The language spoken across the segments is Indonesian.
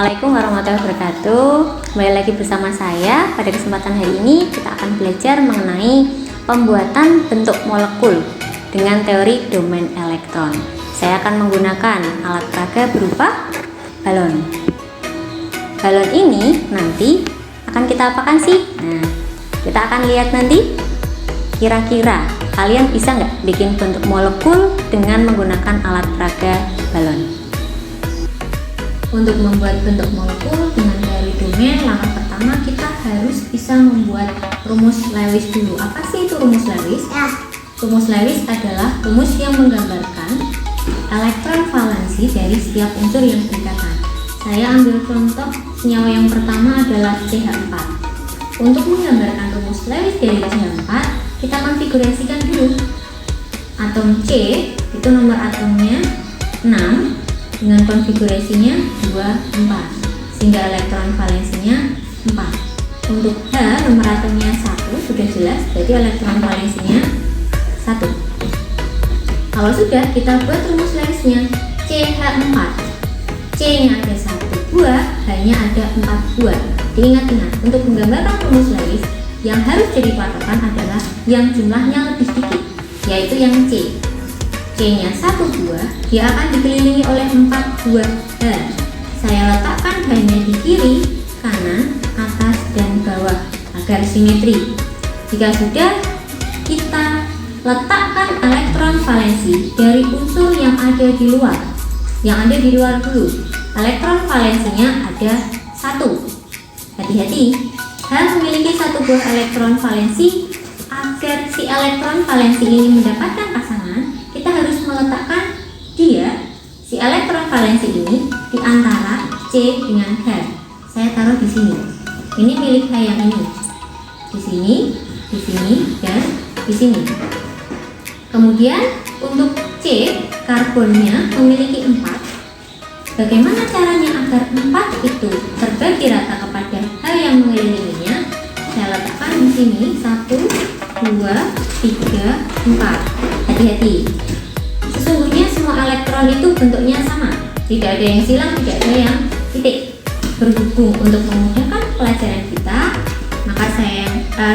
Assalamualaikum warahmatullahi wabarakatuh. Kembali lagi bersama saya. Pada kesempatan hari ini kita akan belajar mengenai pembuatan bentuk molekul dengan teori domain elektron. Saya akan menggunakan alat peraga berupa balon. Balon ini nanti akan kita apakan sih? Nah, kita akan lihat nanti. Kira-kira kalian bisa nggak bikin bentuk molekul dengan menggunakan alat peraga balon? Untuk membuat bentuk molekul dengan teori domain, langkah pertama kita harus bisa membuat rumus Lewis dulu. Apa sih itu rumus Lewis? Rumus Lewis adalah rumus yang menggambarkan elektron valensi dari setiap unsur yang berikatan. Saya ambil contoh senyawa yang pertama adalah CH4. Untuk menggambarkan rumus Lewis dari CH4, kita konfigurasikan dulu. Atom C itu nomor atomnya 6 dengan konfigurasinya 2, 4, sehingga elektron valensinya 4. Untuk H nomor atomnya 1 sudah jelas, berarti elektron valensinya 1. Kalau sudah, kita buat rumus Lewisnya. CH4, C nya ada 1 buah, H nya ada 4 buah. Diingat-ingat, untuk menggambarkan rumus Lewis yang harus jadi patokan adalah yang jumlahnya lebih sedikit, yaitu yang C. C-nya 1 buah, dia akan dikelilingi oleh 4 buah H. Saya letakkan H-nya di kiri, kanan, atas, dan bawah agar simetri. Jika sudah, kita letakkan elektron valensi dari unsur yang ada di luar. Yang ada di luar dulu. Elektron valensinya ada 1. Hati-hati, H memiliki 1 buah elektron valensi. Agar si elektron valensi ini mendapatkan pasangan, kita harus meletakkan dia, si elektron valensi ini, di antara C dengan H. Saya taruh di sini. Ini milik H yang ini. Di sini, dan di sini. Kemudian untuk C, karbonnya memiliki 4. Bagaimana caranya agar 4 itu terbagi rata kepada H yang mengelilinginya? Saya letakkan di sini 1, 2, 3, 4. Hati-hati. Sesungguhnya semua elektron itu bentuknya sama. Tidak ada yang silang, tidak ada yang titik. Berhubung untuk memudahkan pelajaran kita, maka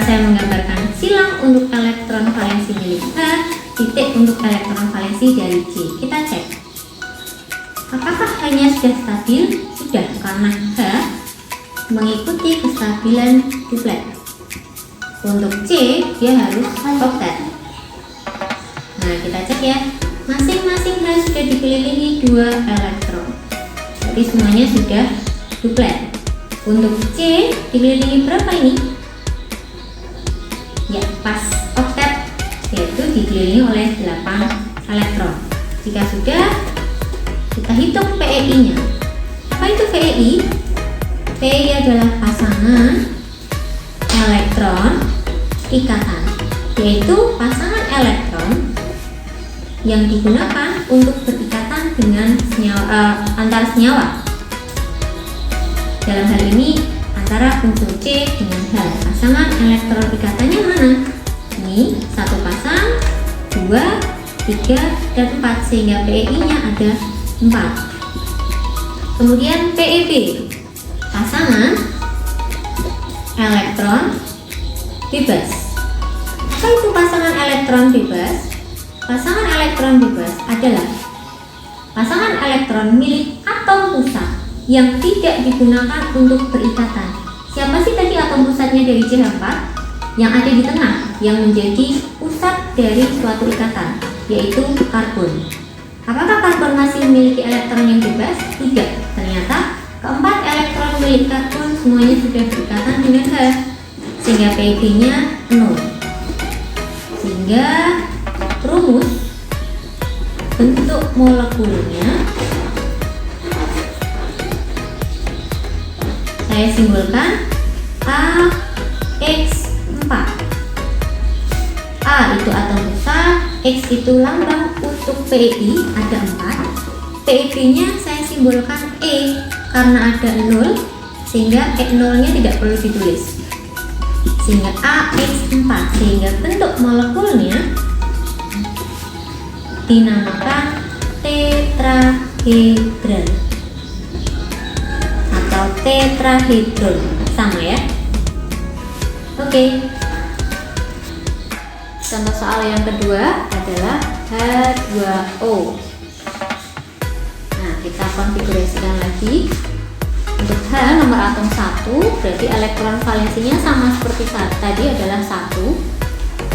saya menggambarkan silang untuk elektron valensi milik H, titik untuk elektron valensi dari C. Kita cek. Apakah H-nya sudah stabil? Sudah, karena H mengikuti kestabilan duplet. Untuk C, dia harus oktet. Nah, kita cek ya. Masing-masing H sudah dikelilingi 2 elektron. Jadi semuanya sudah duplet. Untuk C, dikelilingi berapa ini? Ya, pas oktet, yaitu dikelilingi oleh 8 elektron. Jika sudah, kita hitung PEI-nya. Apa itu PEI? PEI adalah pasangan elektron ikatan, yaitu pasangan elektron yang digunakan untuk berikatan dengan antar senyawa. Dalam hal ini antara unsur C dengan H. Pasangan elektron ikatannya mana? Ini 1 pasang, 2, 3, dan 4, sehingga PEI-nya ada 4. Kemudian PEB, pasangan elektron bebas. Apa itu pasangan elektron bebas? Pasangan elektron bebas adalah pasangan elektron milik atom pusat yang tidak digunakan untuk berikatan. Siapa sih tadi atom pusatnya dari CH4? Yang ada di tengah, yang menjadi pusat dari suatu ikatan, yaitu karbon. Apakah karbon masih memiliki elektron yang bebas? Tidak. Ternyata keempat elektron milik karbon semuanya sudah berikatan dengan H, sehingga PEB-nya 0. Sehingga rumus bentuk molekulnya saya simbolkan AX4. A itu atom pusat, X itu lambang untuk PEI, ada 4. PEB-nya saya simbolkan E karena ada 0, sehingga E0-nya tidak perlu ditulis. Sehingga AX4, sehingga bentuk molekulnya dinamakan tetrahedral tetrahedron. Sama ya. Oke. Contoh soal yang kedua adalah H2O. Nah, kita konfigurasikan lagi. Untuk H nomor atom 1, berarti elektron valensinya sama seperti tadi adalah 1.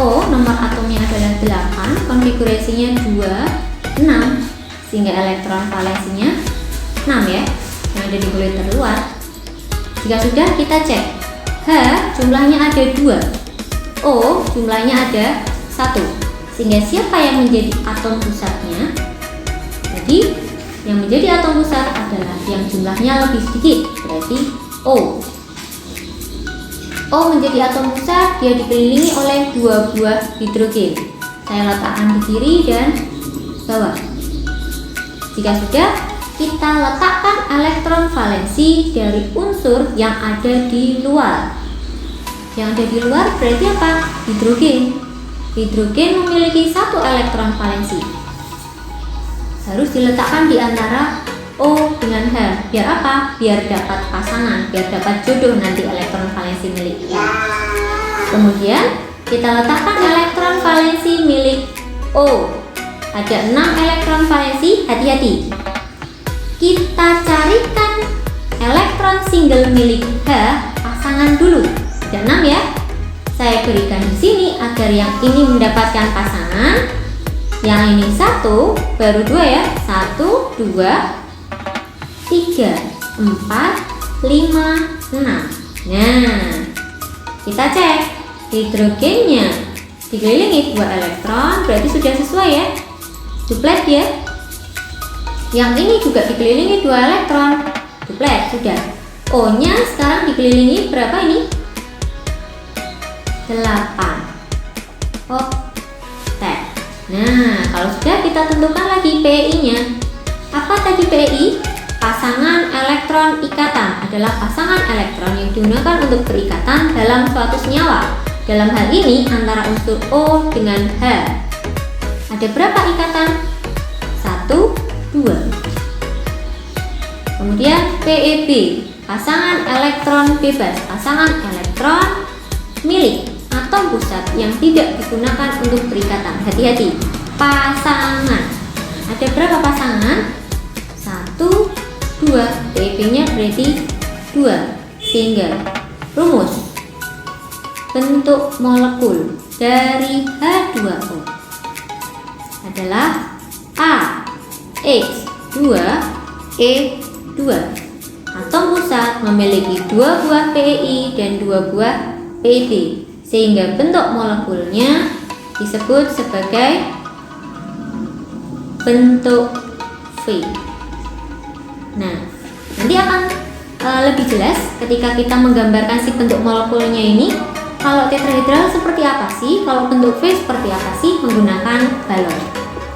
O nomor atomnya adalah 8, konfigurasinya 2, 6, sehingga elektron valensinya 6 ya, yang ada di kulit terluar. Jika sudah, kita cek. H jumlahnya ada 2, O jumlahnya ada 1, sehingga siapa yang menjadi atom pusatnya? Jadi yang menjadi atom pusat adalah yang jumlahnya lebih sedikit, berarti O. O menjadi atom pusat, dia dikelilingi oleh 2 buah hidrogen. Saya letakkan di kiri dan bawah. Jika sudah, kita letakkan elektron valensi dari unsur yang ada di luar. Yang ada di luar berarti apa? Hidrogen. Hidrogen memiliki 1 elektron valensi. Harus diletakkan di antara O dengan H. Biar apa? Biar dapat pasangan, biar dapat jodoh nanti elektron valensi miliknya. Kemudian kita letakkan elektron valensi milik O. Ada 6 elektron valensi, hati-hati. Kita carikan elektron single milik H, pasangan dulu. Ada 6 ya. Saya berikan di sini agar yang ini mendapatkan pasangan. Yang ini 1, baru 2 ya. 1, 2, 3, 4, 5, 6. Nah, kita cek hidrogennya dikelilingi 2 elektron, berarti sudah sesuai ya. Duplet ya. Yang ini juga dikelilingi 2 elektron, duplet sudah. O nya sekarang dikelilingi berapa ini? 8 oktet. Nah, kalau sudah, kita tentukan lagi PEI-nya. Apa tadi PEI? Pasangan elektron ikatan adalah pasangan elektron yang digunakan untuk berikatan dalam suatu senyawa. Dalam hal ini antara unsur O dengan H. Ada berapa ikatan? 1, 2. Kemudian PEB, pasangan elektron bebas, pasangan elektron milik atom pusat yang tidak digunakan untuk berikatan. Hati-hati, pasangan. Ada berapa pasangan? 1, 2. PEB-nya berarti 2. Sehingga rumus bentuk molekul dari H2O adalah AX2E2. Atom pusat memiliki 2 buah PEI dan 2 buah PEB, sehingga bentuk molekulnya disebut sebagai bentuk V. Nah, nanti akan lebih jelas ketika kita menggambarkan si bentuk molekulnya ini. Kalau tetrahedral seperti apa sih? Kalau bentuk V seperti apa sih? Menggunakan balon.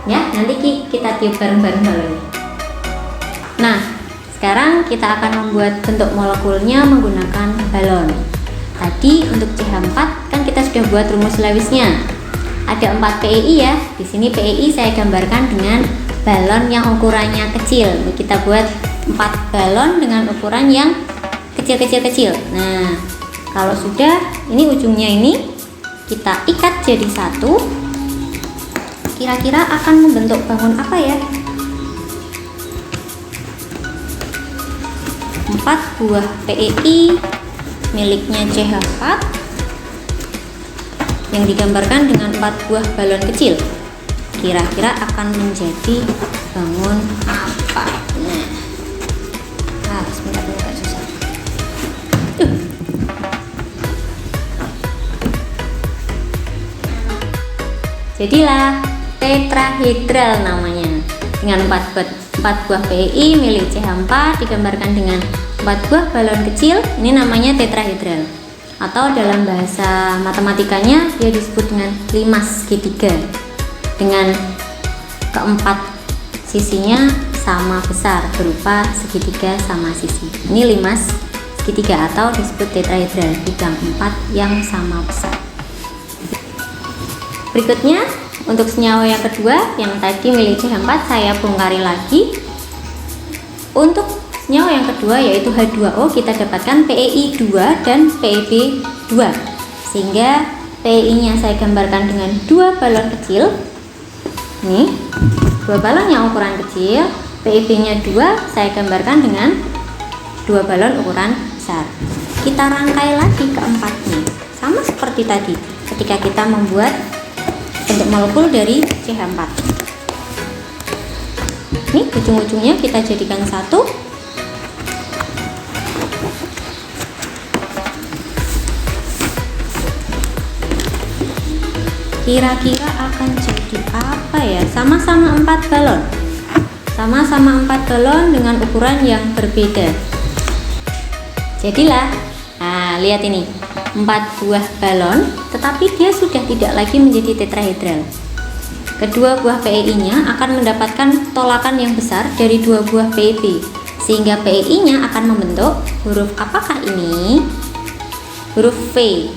Ya, nanti kita tiup bareng-bareng balonnya. Nah, sekarang kita akan membuat bentuk molekulnya menggunakan balon. Tadi untuk CH4 kan kita sudah buat rumus Lewisnya. Ada 4 PEI ya. Di sini PEI saya gambarkan dengan balon yang ukurannya kecil. Kita buat 4 balon dengan ukuran yang kecil-kecil. Nah, kalau sudah, ini ujungnya ini kita ikat jadi 1. Kira-kira akan membentuk bangun apa ya? 4 buah PEI miliknya CH4 yang digambarkan dengan 4 buah balon kecil. Kira-kira akan menjadi bangun apa? Nah, sebentar susah. Jadilah tetrahedral namanya, dengan 4 buah PEI milik CH4 digambarkan dengan 4 buah balon kecil. Ini namanya tetrahedral, atau dalam bahasa matematikanya dia disebut dengan limas segitiga, dengan keempat sisinya sama besar berupa segitiga sama sisi. Ini limas segitiga atau disebut tetrahedral, bidang 4 yang sama besar. Berikutnya untuk senyawa yang kedua yang tadi milik CH4 saya bongkari lagi. Untuk Senyawa yang kedua yaitu H2O, kita dapatkan PeI2 dan PeB2. Sehingga PeI-nya saya gambarkan dengan 2 balon kecil. Nih, 2 balon yang ukuran kecil. PeB-nya 2 saya gambarkan dengan 2 balon ukuran besar. Kita rangkai lagi keempatnya, sama seperti tadi ketika kita membuat bentuk molekul dari CH4. Nih, ujung-ujungnya kita jadikan satu. Kira-kira akan jadi apa ya? Sama-sama 4 balon. Sama-sama 4 balon dengan ukuran yang berbeda. Jadilah, nah lihat ini, 4 buah balon, tetapi dia sudah tidak lagi menjadi tetrahedral. Kedua buah PeI-nya akan mendapatkan tolakan yang besar dari 2 buah PeB, sehingga PeI-nya akan membentuk huruf apakah ini? Huruf V,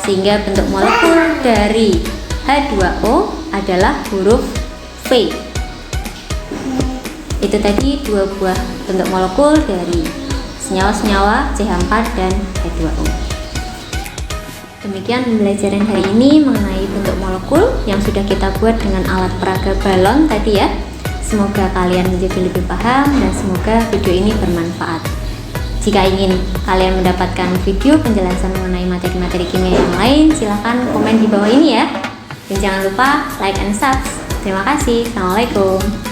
sehingga bentuk molekul dari H2O adalah huruf V. Itu tadi 2 buah bentuk molekul dari senyawa-senyawa CH4 dan H2O. Demikian pembelajaran hari ini mengenai bentuk molekul yang sudah kita buat dengan alat peraga balon tadi ya. Semoga kalian menjadi lebih paham dan semoga video ini bermanfaat. Jika ingin kalian mendapatkan video penjelasan mengenai materi-materi kimia yang lain, silahkan komen di bawah ini ya. Dan jangan lupa like and subscribe. Terima kasih. Assalamualaikum.